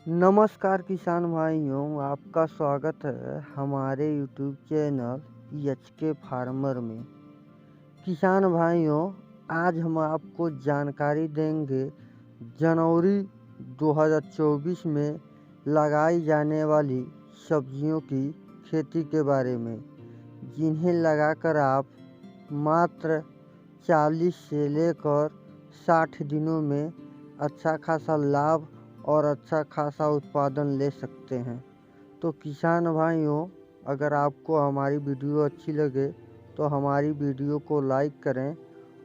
नमस्कार किसान भाइयों, आपका स्वागत है हमारे यूट्यूब चैनल एचके फार्मर में। किसान भाइयों, आज हम आपको जानकारी देंगे जनवरी 2024 में लगाई जाने वाली सब्जियों की खेती के बारे में, जिन्हें लगाकर आप मात्र 40 से लेकर 60 दिनों में अच्छा खासा लाभ और अच्छा खासा उत्पादन ले सकते हैं। तो किसान भाइयों, अगर आपको हमारी वीडियो अच्छी लगे तो हमारी वीडियो को लाइक करें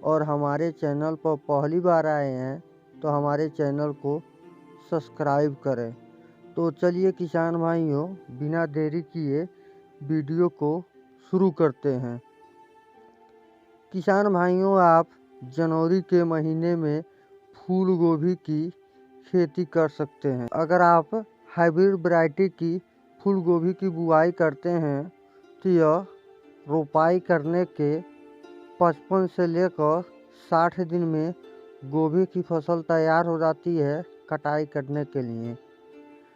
और हमारे चैनल पर पहली बार आए हैं तो हमारे चैनल को सब्सक्राइब करें। तो चलिए किसान भाइयों, बिना देरी किए वीडियो को शुरू करते हैं। किसान भाइयों, आप जनवरी के महीने में फूल गोभी की खेती कर सकते हैं। अगर आप हाइब्रिड वैरायटी की फूल गोभी की बुआई करते हैं तो यह रोपाई करने के 55 से लेकर 60 दिन में गोभी की फसल तैयार हो जाती है कटाई करने के लिए।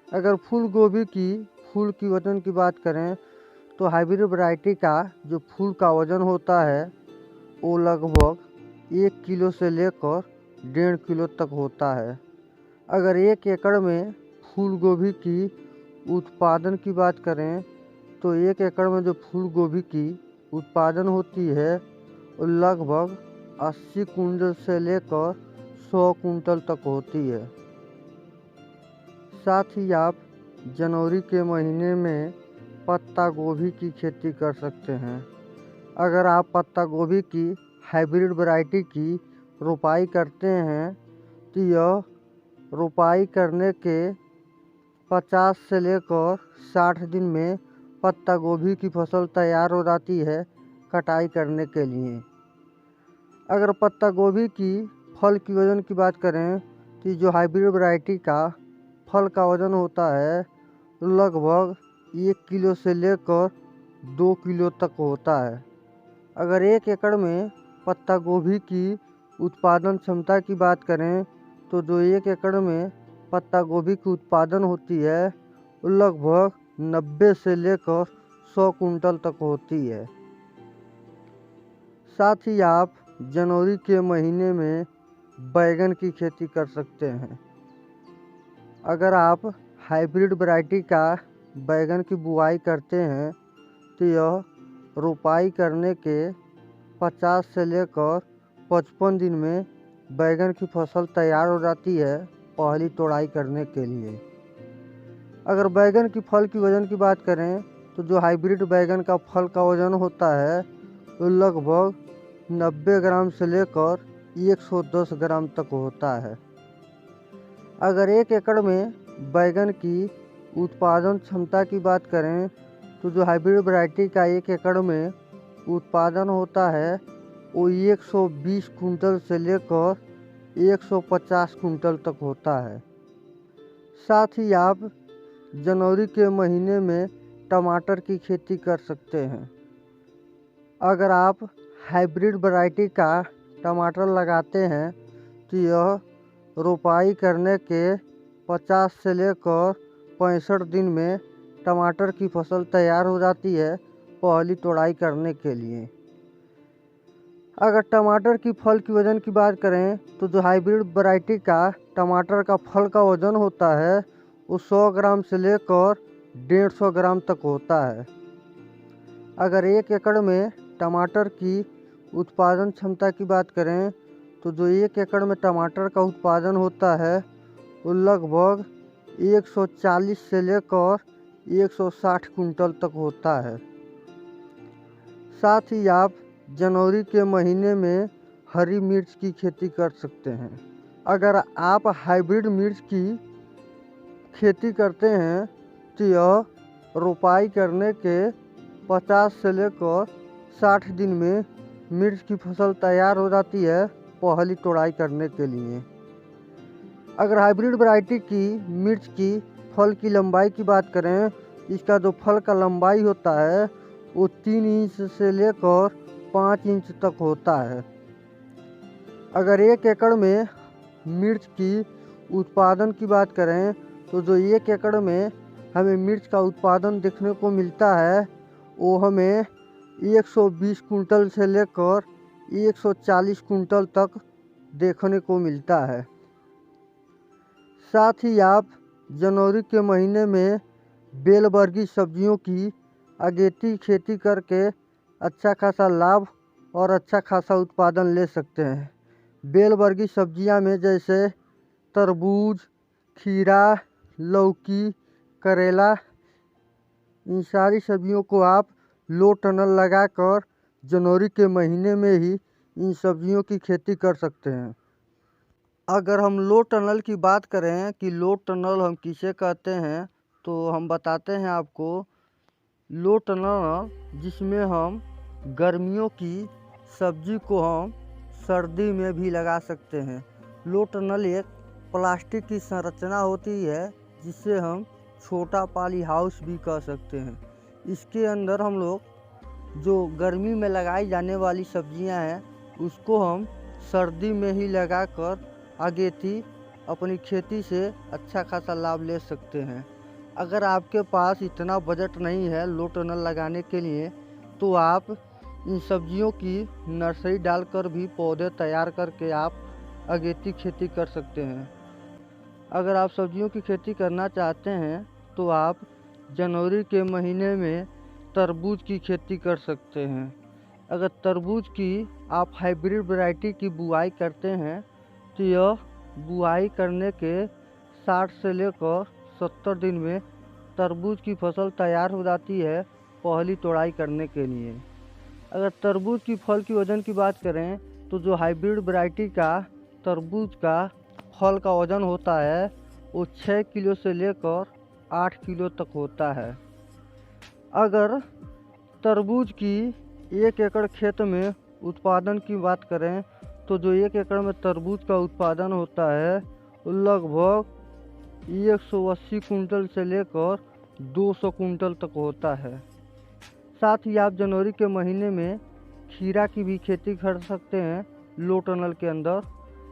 अगर फूल गोभी की फूल की वजन की बात करें तो हाइब्रिड वैरायटी का जो फूल का वजन होता है वो लगभग 1 किलो से लेकर 1.5 किलो तक होता है। अगर 1 एकड़ में फूल गोभी की उत्पादन की बात करें तो 1 एकड़ में जो फूल गोभी की उत्पादन होती है वो लगभग 80 कुंटल से लेकर 100 कुंटल तक होती है। साथ ही आप जनवरी के महीने में पत्ता गोभी की खेती कर सकते हैं। अगर आप पत्ता गोभी की हाइब्रिड वैरायटी की रोपाई करते हैं तो यह रोपाई करने के 50 से लेकर 60 दिन में पत्ता गोभी की फसल तैयार हो जाती है कटाई करने के लिए। अगर पत्ता गोभी की फल की वजन की बात करें तो जो हाइब्रिड वैरायटी का फल का वजन होता है लगभग 1 किलो से लेकर 2 किलो तक होता है। अगर 1 एकड़ में पत्ता गोभी की उत्पादन क्षमता की बात करें तो जो 1 एकड़ में पत्ता गोभी की उत्पादन होती है वो लगभग 90 से लेकर 100 कुंटल तक होती है। साथ ही आप जनवरी के महीने में बैगन की खेती कर सकते हैं। अगर आप हाइब्रिड वैरायटी का बैगन की बुआई करते हैं तो यह रोपाई करने के 50 से लेकर 55 दिन में बैगन की फसल तैयार हो जाती है पहली तोड़ाई करने के लिए। अगर बैगन की फल की वजन की बात करें तो जो हाइब्रिड बैगन का फल का वजन होता है वो लगभग 90 ग्राम से लेकर 110 ग्राम तक होता है। अगर 1 एकड़ में बैगन की उत्पादन क्षमता की बात करें तो जो हाइब्रिड वैरायटी का 1 एकड़ में उत्पादन होता है वो 120 कुंटल से लेकर 150 कुंटल तक होता है। साथ ही आप जनवरी के महीने में टमाटर की खेती कर सकते हैं। अगर आप हाइब्रिड वैरायटी का टमाटर लगाते हैं तो यह रोपाई करने के 50 से लेकर 65 दिन में टमाटर की फसल तैयार हो जाती है पहली तोड़ाई करने के लिए। अगर टमाटर की फल की वजन की बात करें तो जो हाइब्रिड वैरायटी का टमाटर का फल का वजन होता है वो 100 ग्राम से लेकर 150 ग्राम तक होता है। अगर 1 एकड़ में टमाटर की उत्पादन क्षमता की बात करें तो जो 1 एकड़ में टमाटर का उत्पादन होता है वो लगभग 140 से लेकर 160 कुंटल तक होता है। साथ ही आप जनवरी के महीने में हरी मिर्च की खेती कर सकते हैं। अगर आप हाइब्रिड मिर्च की खेती करते हैं तो यह रोपाई करने के 50 से लेकर 60 दिन में मिर्च की फसल तैयार हो जाती है पहली तोड़ाई करने के लिए। अगर हाइब्रिड वैरायटी की मिर्च की फल की लंबाई की बात करें, इसका जो फल का लंबाई होता है वो 3 इंच से लेकर 5 इंच तक होता है। अगर 1 एकड़ में मिर्च की उत्पादन की बात करें तो जो 1 एकड़ में हमें मिर्च का उत्पादन देखने को मिलता है वो हमें 120 कुंटल से लेकर 140 कुंटल तक देखने को मिलता है। साथ ही आप जनवरी के महीने में बेल वर्गीय सब्जियों की अगेती खेती करके अच्छा खासा लाभ और अच्छा खासा उत्पादन ले सकते हैं। बेल वर्गीय सब्जियां में जैसे तरबूज, खीरा, लौकी, करेला, इन सारी सब्जियों को आप लो टनल लगाकर जनवरी के महीने में ही इन सब्जियों की खेती कर सकते हैं। अगर हम लो टनल की बात करें कि लो टनल हम किसे कहते हैं, तो हम बताते हैं आपको। लो टनल जिसमें हम गर्मियों की सब्जी को हम सर्दी में भी लगा सकते हैं। लो टनल एक प्लास्टिक की संरचना होती है जिसे हम छोटा पॉली हाउस भी कह सकते हैं। इसके अंदर हम लोग जो गर्मी में लगाई जाने वाली सब्जियां हैं उसको हम सर्दी में ही लगाकर अगेती अपनी खेती से अच्छा खासा लाभ ले सकते हैं। अगर आपके पास इतना बजट नहीं है लो टनल लगाने के लिए तो आप इन सब्जियों की नर्सरी डालकर भी पौधे तैयार करके आप अगेती खेती कर सकते हैं। अगर आप सब्जियों की खेती करना चाहते हैं तो आप जनवरी के महीने में तरबूज की खेती कर सकते हैं। अगर तरबूज की आप हाइब्रिड वैरायटी की बुआई करते हैं तो यह बुआई करने के 60 से लेकर 70 दिन में तरबूज की फसल तैयार हो जाती है पहली तोड़ाई करने के लिए। अगर तरबूज की फल की वज़न की बात करें तो जो हाइब्रिड वैरायटी का तरबूज का फल का वज़न होता है वो 6 किलो से लेकर 8 किलो तक होता है। अगर तरबूज की 1 एकड़ खेत में उत्पादन की बात करें तो जो 1 एकड़ में तरबूज का उत्पादन होता है वो लगभग 180 कुंटल से लेकर 200 कुंटल तक होता है। साथ ही आप जनवरी के महीने में खीरा की भी खेती कर सकते हैं लो टनल के अंदर।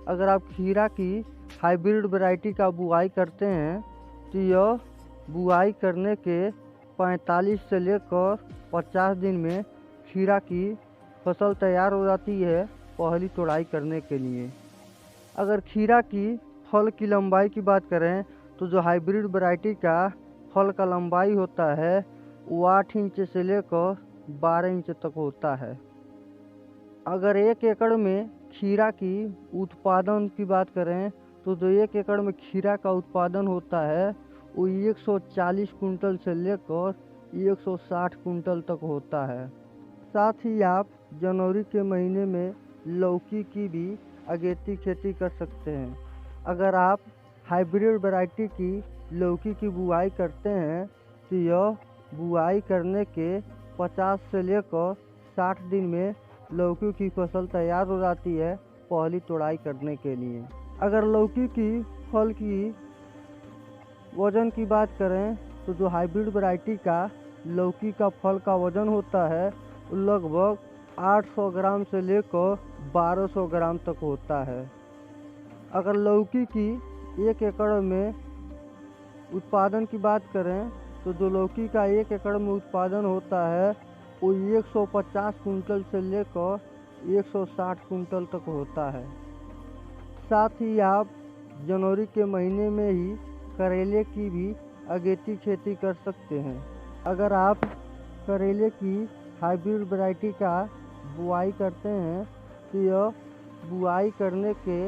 अगर आप खीरा की हाइब्रिड वैरायटी का बुआई करते हैं तो यह बुआई करने के 45 से लेकर 50 दिन में खीरा की फसल तैयार हो जाती है पहली तोड़ाई करने के लिए। अगर खीरा की फल की लंबाई की बात करें तो जो हाइब्रिड वैरायटी का फल का लंबाई होता है वो 8 इंच से लेकर 12 इंच तक होता है। अगर 1 एकड़ में खीरा की उत्पादन की बात करें तो जो 1 एकड़ में खीरा का उत्पादन होता है वो 140 कुंटल से लेकर 160 कुंटल तक होता है। साथ ही आप जनवरी के महीने में लौकी की भी अगेती खेती कर सकते हैं। अगर आप हाइब्रिड वैरायटी की लौकी की बुआई करते हैं तो यह बुआई करने के 50 से लेकर 60 दिन में लौकी की फसल तैयार हो जाती है पहली तोड़ाई करने के लिए। अगर लौकी की फल की वज़न की बात करें तो जो हाइब्रिड वैरायटी का लौकी का फल का वज़न होता है लगभग 800 ग्राम से लेकर 1200 ग्राम तक होता है। अगर लौकी की 1 एकड़ में उत्पादन की बात करें तो जो लौकी का 1 एकड़ में उत्पादन होता है वो 150 कुंटल से लेकर 160 कुंटल तक होता है। साथ ही आप जनवरी के महीने में ही करेले की भी अगेती खेती कर सकते हैं। अगर आप करेले की हाइब्रिड वैरायटी का बुआई करते हैं तो यह बुआई करने के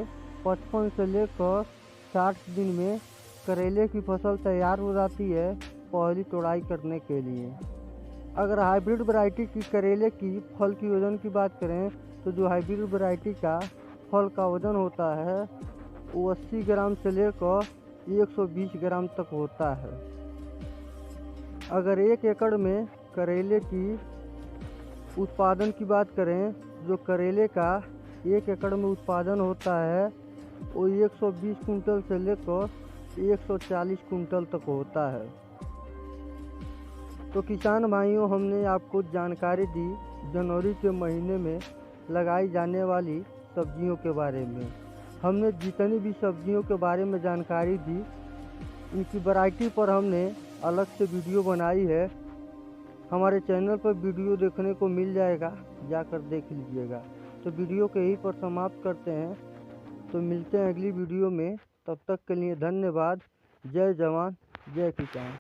55 से लेकर 60 दिन में करेले की फसल तैयार हो जाती है पहली तोड़ाई करने के लिए। अगर हाइब्रिड वैरायटी की करेले की फल की वज़न की बात करें तो जो हाइब्रिड वैरायटी का फल का वज़न होता है वो 80 ग्राम से लेकर 120 ग्राम तक होता है। अगर 1 एकड़ में करेले की उत्पादन की बात करें जो करेले का 1 एकड़ में उत्पादन होता है वो 120 कुंटल से लेकर 140 कुंटल तक होता है। तो किसान भाइयों, हमने आपको जानकारी दी जनवरी के महीने में लगाई जाने वाली सब्जियों के बारे में। हमने जितनी भी सब्जियों के बारे में जानकारी दी इनकी वैरायटी पर हमने अलग से वीडियो बनाई है। हमारे चैनल पर वीडियो देखने को मिल जाएगा, जाकर देख लीजिएगा। तो वीडियो को यहीं पर समाप्त करते हैं। तो मिलते हैं अगली वीडियो में, तब तक के लिए धन्यवाद। जय जवान जय किसान।